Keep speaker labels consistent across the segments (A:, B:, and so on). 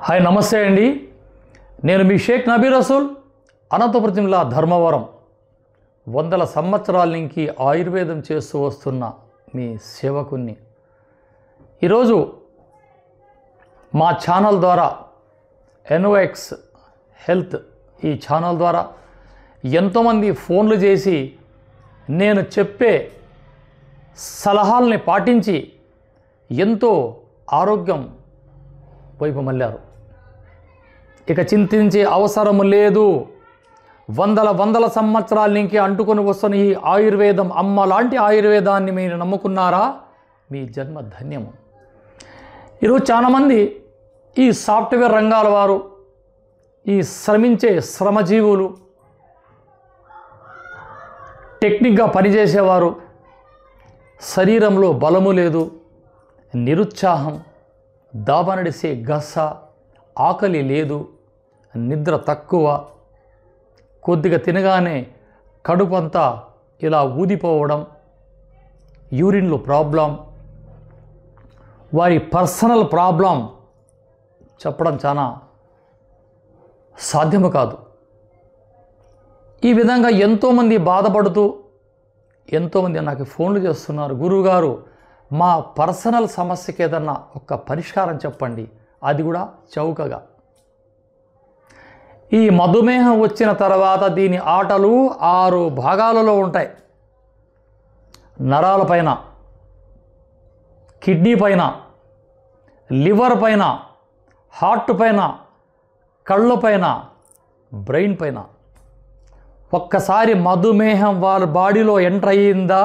A: Hi నమస్తే అండి. నేను మీ షేక్ నబీ రసూల్, అనంతపురం జిల్లా ధర్మవరం. వందల సంవత్సరాల నుంచి ఆయుర్వేదం చేస్తూ వస్తున్న మీ సేవకుని. ఈరోజు మా ఛానల్ ద్వారా ఎన్ఓఎక్స్ హెల్త్ ఈ ఛానల్ ద్వారా ఎంతోమంది ఫోన్లు చేసి నేను చెప్పే సలహాలని పాటించి ఎంతో ఆరోగ్యం వైపు మళ్ళారు. ఇక చింతించే అవసరం లేదు. వందల సంవత్సరాల నుంచి అంటుకొని వస్తున్న ఈ ఆయుర్వేదం, అమ్మ లాంటి ఆయుర్వేదాన్ని మీరు నమ్ముకున్నారా? మీ జన్మ ధన్యము. ఈరోజు చాలామంది ఈ సాఫ్ట్వేర్ రంగాల వారు, ఈ శ్రమించే శ్రమజీవులు, టెక్నిక్గా పనిచేసేవారు, శరీరంలో బలము లేదు, నిరుత్సాహం, దాబనడిసే గస, ఆకలి లేదు, నిద్ర తక్కువ, కొద్దిగా తినగానే కడుపంతా ఇలా ఊదిపోవడం, యూరిన్లో ప్రాబ్లం, వారి పర్సనల్ ప్రాబ్లం చెప్పడం చాలా సాధ్యము కాదు. ఈ విధంగా ఎంతోమంది బాధపడుతూ ఎంతోమంది నాకు ఫోన్లు చేస్తున్నారు. గురువుగారు, మా పర్సనల్ సమస్యకి ఏదన్నా ఒక పరిష్కారం చెప్పండి, అది కూడా చౌకగా. ఈ మధుమేహం వచ్చిన తర్వాత దీని ఆటలు 6 భాగాలలో ఉంటాయి. నరాల పైన, కిడ్నీ పైన, లివర్ పైన, హార్ట్ పైన, కళ్ళు పైన, బ్రెయిన్ పైన. ఒక్కసారి మధుమేహం వాళ్ళ బాడీలో ఎంటర్ అయ్యిందా,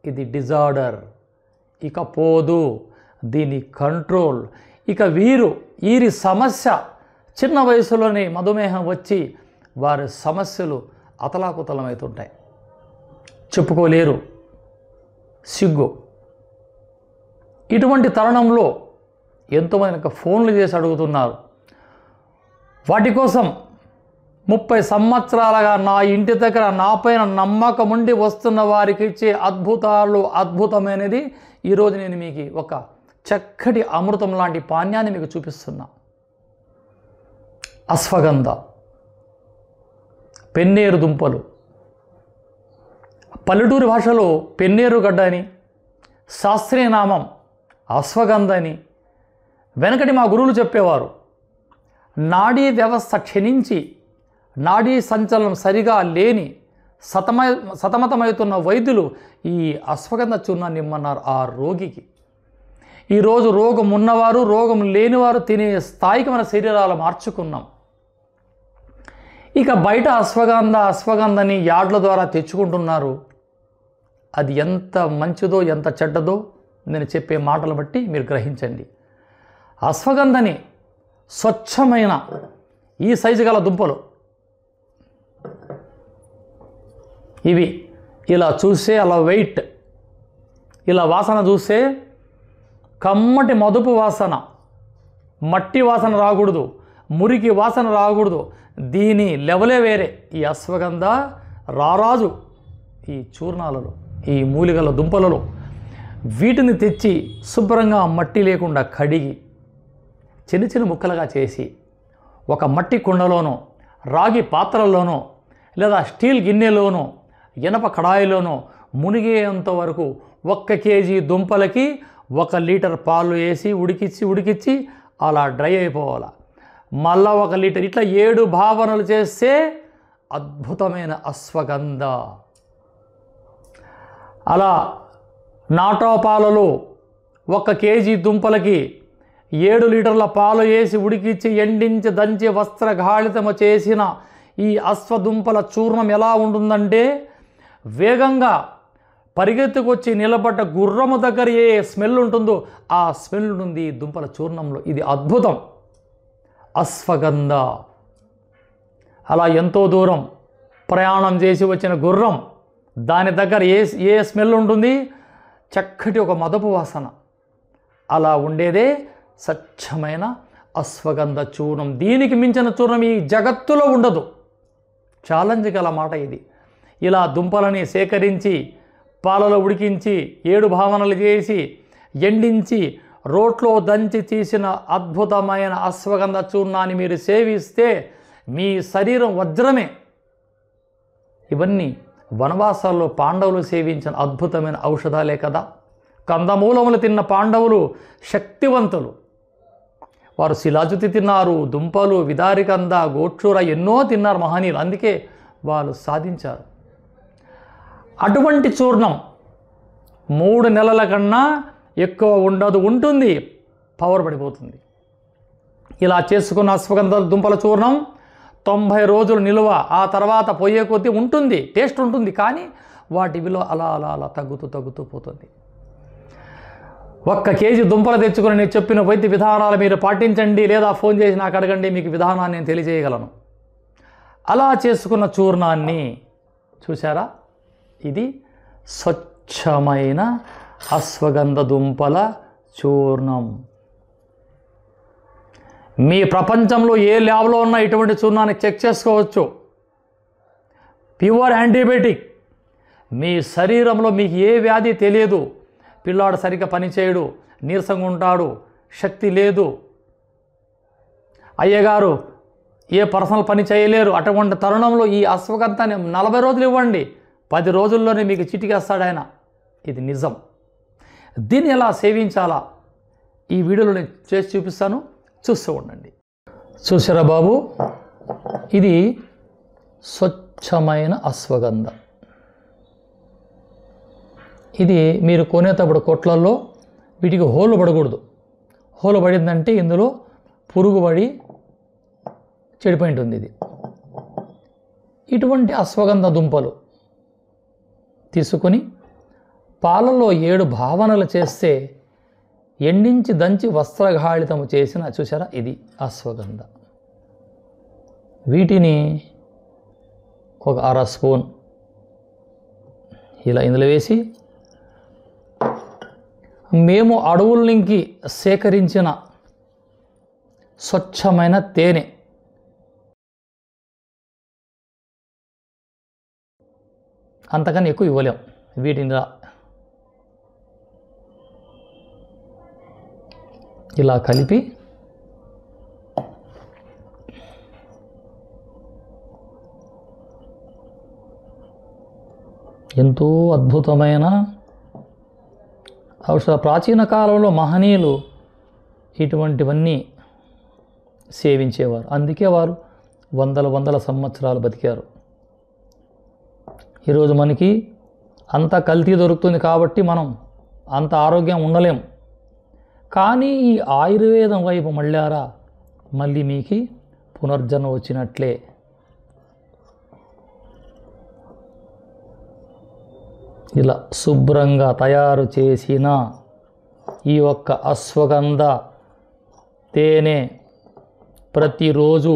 A: ఇది డిజార్డర్, ఇక పోదు. దీని కంట్రోల్. ఇక వీరి సమస్య చిన్న వయసులోనే మధుమేహం వచ్చి వారి సమస్యలు అతలాకుతలమవుతుంటాయి. చెప్పుకోలేరు, సిగ్గు. ఇటువంటి తరుణంలో ఎంతోమంది ఫోన్లు చేసి అడుగుతున్నారు. వాటి కోసం 30 సంవత్సరాలుగా నా ఇంటి దగ్గర నాపైన నమ్మకం ఉండి వస్తున్న వారికి ఇచ్చే అద్భుతమైనది ఈరోజు నేను మీకు ఒక చక్కటి అమృతం లాంటి పానీయాన్ని మీకు చూపిస్తున్నా. అశ్వగంధ, పెన్నేరు దుంపలు, పల్లెటూరి భాషలో పెన్నేరు గడ్డ అని, శాస్త్రీయ నామం అశ్వగంధ అని. వెనకటి మా గురువులు చెప్పేవారు, నాడీ వ్యవస్థ క్షీణించి నాడీ సంచలనం సరిగా లేని సతమతమవుతున్న వైద్యులు ఈ అశ్వగంధ చూర్ణాన్ని ఇమ్మన్నారు ఆ రోగికి. ఈరోజు రోగం ఉన్నవారు, రోగం లేనివారు తినే స్థాయికి మన శరీరాలు మార్చుకున్నాం. ఇక బయట అశ్వగంధని యార్డ్ల ద్వారా తెచ్చుకుంటున్నారు. అది ఎంత మంచిదో ఎంత చెడ్డదో నేను చెప్పే మాటలు బట్టి మీరు గ్రహించండి. అశ్వగంధని స్వచ్ఛమైన ఈ సైజు గల దుంపలు ఇవి. ఇలా చూస్తే అలా వెయిట్, ఇలా వాసన చూస్తే కమ్మటి మదుపు వాసన, మట్టి వాసన రాకూడదు, మురికి వాసన రాకూడదు. దీని లెవలే వేరే. ఈ అశ్వగంధ రారాజు ఈ చూర్ణాలలో, ఈ మూలికల దుంపలలో. వీటిని తెచ్చి శుభ్రంగా మట్టి లేకుండా కడిగి చిన్న ముక్కలుగా చేసి ఒక మట్టి కుండలోనో, రాగి పాత్రలోనో, లేదా స్టీల్ గిన్నెలోనో, ఇనప కడాయిలోనో మునిగేంత వరకు 1 కేజీ దుంపలకి 1 లీటర్ పాలు వేసి ఉడికిచ్చి అలా డ్రై అయిపోవాలి. మళ్ళా 1 లీటర్, ఇట్లా 7 భావనలు చేస్తే అద్భుతమైన అశ్వగంధ. అలా నాటో పాలలో 1 కేజీ దుంపలకి 7 లీటర్ల పాలు వేసి ఉడికిచ్చి ఎండించి దంచి వస్త్రగాళితము చేసిన ఈ అశ్వదుంపల చూర్ణం ఎలా ఉంటుందంటే, వేగంగా పరిగెత్తుకొచ్చి నిలబడ్డ గుర్రము దగ్గర ఏ స్మెల్ ఉంటుందో ఆ స్మెల్ ఉంటుంది ఈ దుంపల చూర్ణంలో. ఇది అద్భుతం, అశ్వగంధ. అలా ఎంతో దూరం ప్రయాణం చేసి వచ్చిన గుర్రం, దాని దగ్గర ఏ స్మెల్ ఉంటుంది? చక్కటి ఒక మదపు వాసన. అలా ఉండేదే స్వచ్ఛమైన అశ్వగంధ చూర్ణం. దీనికి మించిన చూర్ణం ఈ జగత్తులో ఉండదు. ఛాలెంజ్ గల మాట ఇది. ఇలా దుంపలని సేకరించి పాలలో ఉడికించి 7 భావనలు చేసి ఎండించి రోట్లో దంచి తీసిన అద్భుతమైన అశ్వగంధ చూర్ణాన్ని మీరు సేవిస్తే మీ శరీరం వజ్రమే. ఇవన్నీ వనవాసాల్లో పాండవులు సేవించిన అద్భుతమైన ఔషధాలే కదా. కందమూలములు తిన్న పాండవులు శక్తివంతులు. వారు శిలాజుతి తిన్నారు, దుంపలు, విదారికంద, గోక్షూర ఎన్నో తిన్నారు మహనీయులు. అందుకే వాళ్ళు సాధించారు. అటువంటి చూర్ణం 3 నెలల కన్నా ఎక్కువ ఉంటుంది, పవర్ పడిపోతుంది. ఇలా చేసుకున్న అశ్వగంధ దుంపల చూర్ణం 90 రోజులు నిలువ, ఆ తర్వాత పోయే కొద్దీ ఉంటుంది, టేస్ట్ ఉంటుంది, కానీ వాటి విలువ అలా అలా అలా తగ్గుతూ పోతుంది. 1 కేజీ దుంపలు తెచ్చుకొని నేను చెప్పిన వైద్య విధానాలు మీరు పాటించండి, లేదా ఫోన్ చేసి నాకు అడగండి, మీకు విధానాన్ని నేను తెలియజేయగలను. అలా చేసుకున్న చూర్ణాన్ని చూసారా, ఇది స్వచ్ఛమైన అశ్వగంధ దుంపల చూర్ణం. మీ ప్రపంచంలో ఏ ల్యాబ్లో ఉన్న ఇటువంటి చూర్ణాన్ని చెక్ చేసుకోవచ్చు. Pure antibiotic. మీ శరీరంలో మీకు ఏ వ్యాధి తెలియదు, పిల్లాడు సరిగ్గా పనిచేయడు, నీరసంగా ఉంటాడు, శక్తి లేదు, అయ్యగారు ఏ పర్సనల్ పని చేయలేరు, అటువంటి తరుణంలో ఈ అశ్వగంధాన్ని 40 రోజులు ఇవ్వండి, 10 రోజుల్లోనే మీకు చిటికేస్తాడు ఆయన. ఇది నిజం. దీన్ని ఎలా సేవించాలా ఈ వీడియోలో నేను చేసి చూపిస్తాను, చూస్తూ ఉండండి. చూసారా బాబు, ఇది స్వచ్ఛమైన అశ్వగంధ. ఇది మీరు కొనేటప్పుడు కొట్లల్లో వీటికి హోలు పడకూడదు. హోలు పడిందంటే ఇందులో పురుగు పడి చెడిపోయి ఉంటుంది. ఇది ఇటువంటి అశ్వగంధ దుంపలు తీసుకొని పాలలో 7 భావనలు చేస్తే ఎండించి దంచి వస్త్రఘాళితము చేసిన చూసారా, ఇది అశ్వగంధ. వీటిని ఒక 1/2 స్పూన్ ఇలా ఇందులో వేసి, మేము అడవుల నుంచి సేకరించిన స్వచ్ఛమైన తేనె, అంతకన్నా ఎక్కువ ఇవ్వలేం. వీటిని ఇలా కలిపి ఎంతో అద్భుతమైన ఔషధ. ప్రాచీన కాలంలో మహనీయులు ఇటువంటివన్నీ సేవించేవారు. అందుకే వారు వందల సంవత్సరాలు బతికారు. ఈరోజు మనకి అంత కల్తీ దొరుకుతుంది కాబట్టి మనం అంత ఆరోగ్యం ఉండలేం. కానీ ఈ ఆయుర్వేదం వైపు మళ్ళారా, మళ్ళీ మీకు పునర్జన్మ వచ్చినట్లే. ఇలా శుభ్రంగా తయారు చేసిన ఈ ఒక్క అశ్వగంధ తేనె ప్రతిరోజు,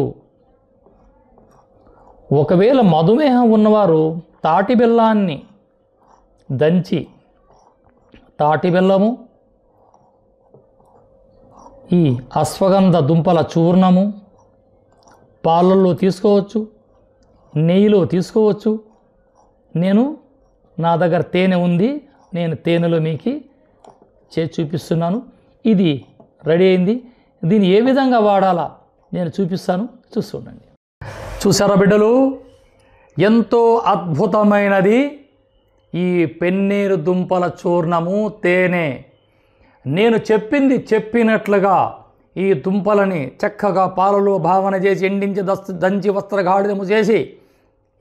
A: ఒకవేళ మధుమేహం ఉన్నవారు తాటి బెల్లాన్ని దంచి, తాటి బెల్లము, ఈ అశ్వగంధ దుంపల చూర్ణము పాలల్లో తీసుకోవచ్చు, నెయ్యిలో తీసుకోవచ్చు. నా దగ్గర తేనె ఉంది, నేను తేనెలో మీకు చేసి చూపిస్తున్నాను. ఇది రెడీ అయింది. దీన్ని ఏ విధంగా వాడాలా నేను చూపిస్తాను, చూస్తుండండి. చూసారా బిడ్డలు, ఎంతో అద్భుతమైనది ఈ పెన్నేరు దుంపల చూర్ణము తేనె. నేను చెప్పింది చెప్పినట్లుగా ఈ దుంపలని చక్కగా పాలలో భావన చేసి ఎండించి దంచి వస్త్రగాడిదము చేసి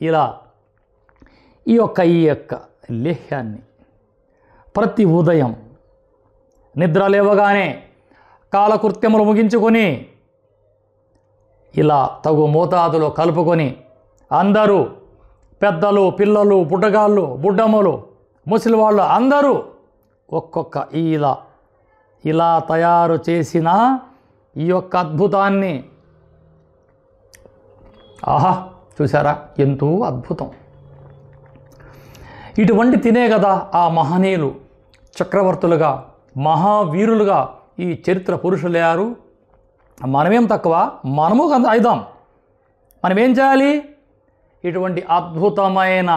A: ఇలా ఈ యొక్క లేహ్యాన్ని ప్రతి ఉదయం నిద్ర లేవగానే కాలకృత్యములు ముగించుకొని ఇలా తగు మోతాదులో కలుపుకొని అందరూ పెద్దలు, పిల్లలు, బుడ్డగాళ్ళు, బుడ్డమ్మలు, ముసలివాళ్ళు అందరూ ఒక్కొక్క ఇలా తయారు చేసిన ఈ యొక్క అద్భుతాన్ని, ఆహా చూసారా, ఎంతో అద్భుతం. ఇటువంటి తినే కదా ఆ మహనీయులు చక్రవర్తులుగా, మహావీరులుగా ఈ చరిత్ర పురుషులయ్యారు. మనమేం తక్కువ, మనము అయిదాం. మనమేం చేయాలి, ఇటువంటి అద్భుతమైన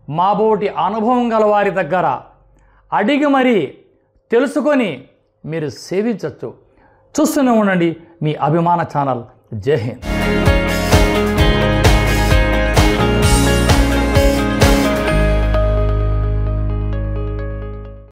A: మాబోటి అనుభవం గల వారి దగ్గర అడిగి మరీ తెలుసుకొని మీరు సేవించవచ్చు. చూస్తూనే ఉండండి మీ అభిమాన ఛానల్. జై హింద్.